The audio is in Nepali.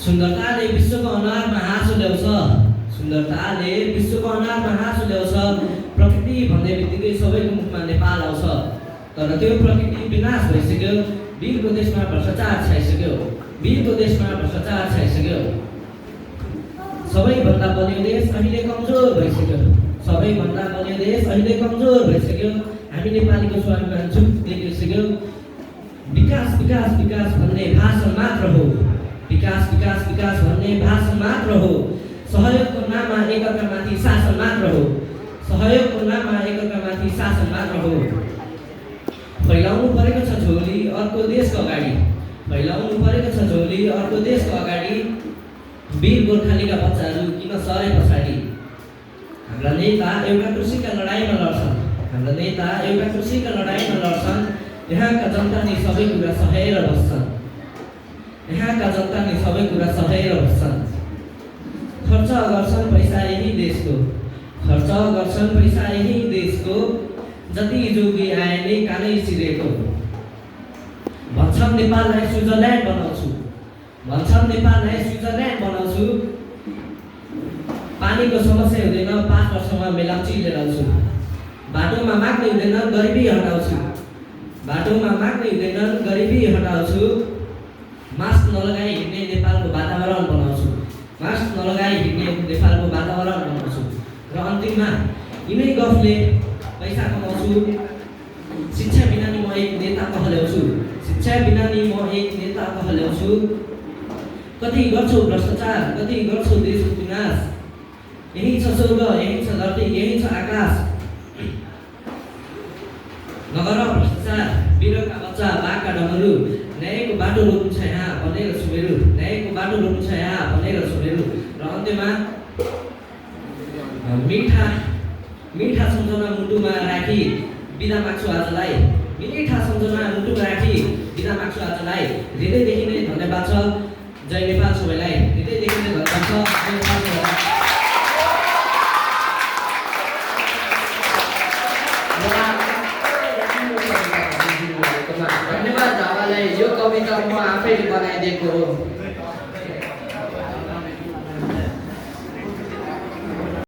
सुन्दरताले विश्वको अनुहारमा हाँसो ल्याउँछ, सुन्दरताले विश्वको अनुहारमा हाँसो ल्याउँछ। प्रकृति भन्ने बित्तिकै सबैको मुखमा नेपाल आउँछ, तर त्यो प्रकृति विनाश भइसक्यो। वीरको देशमा भ्रष्टाचार छाइसक्यो, वीरको देशमा भ्रष्टाचार छाइसक्यो। सबैभन्दा बलियो देश अहिले कमजोर भइसक्यो, सबैभन्दा बलियो देश अहिले कमजोर भइसक्यो। हामी नेपालीको स्वाभिमान चुप देखिसक्यो। विकास विकास विकास भन्ने भाषण मात्र हो, विकास विकास विकास भन्ने भाषण मात्र हो। सहयोगको नाममा एकअर्कामाथि शासन मात्र हो, सहयोगको नाममा एकअर्कामाथि शासन मात्र हो। फैलाउनु परेको छ झोली अर्को देशको अगाडि, फैलाउनु परेको छ झोली अर्को देशको अगाडि। वीर गोर्खालीका बच्चाहरू किन सरे पछाडि? हाम्रा नेता एउटा कृषिका लडाइँमा लड्छन्, हाम्रा नेता एउटा कृषिका लडाइँमा लड्छन्। यहाँका जनता नि सबै कुरा सहेर बस्छन्, यहाँका जनता नि सबै कुरा सहेर बस्छन्। खर्च गर्छन् पैसा यही देशको, खर्च गर्छन् पैसा यही देशको। जति जोगी आए नै कानै चिरेको। भन्छन् नेपाललाई स्विजरल्यान्ड बनाउँछु, भन्छन् नेपाललाई स्विजरल्यान्ड बनाउँछु। पानीको समस्या हुँदैन, 5 वर्षमा मेलाम्ची लिएर आउँछु। बाटोमा माग्दै हुँदैन, गरिबी हटाउँछु, बाटोमा माग्दै हुँदैन, गरिबी हटाउँछु। मास्क नलगाई हिँड्ने नेपालको वातावरण बनाउँछु, मास्क नलगाई हिँड्ने नेपालको वातावरण बनाउँछु। र अन्तिममा यिनै गफले पैसा कमाउँछु। शिक्षा बिना नि म एक नेता कहल्याउँछु, शिक्षा बिना नि म एक नेता कहल्याउँछु। कति गर्छौ भ्रष्टाचार, कति गर्छौ देशको विनाश। यही छ स्वर्ग, यही छ धरती, यही छ आकाश। नगर भ्रष्टाचार, वीरका बच्चा बाघका डमरू। न्यायको बाटो रोक्नु छ यहाँ भनेर सुमेरु, न्यायको बाटो रोक्नु छ यहाँ भनेर सुमेरु। र अन्त्यमा मिठा मिठा सम्झना मुटुमा राखी बिदा माग्छु आजलाई, मिठा सम्झना मुटुमा राखी बिदा माग्छु आजलाई। हृदयदेखि नै धन्यवाद छ, जय नेपाल सबैलाई। हृदयदेखि नै धन्यवाद छ, जय नेपाल सबैलाई। धन्यवाद। हावालाई यो कविता म आफैले बनाइदिएको हो।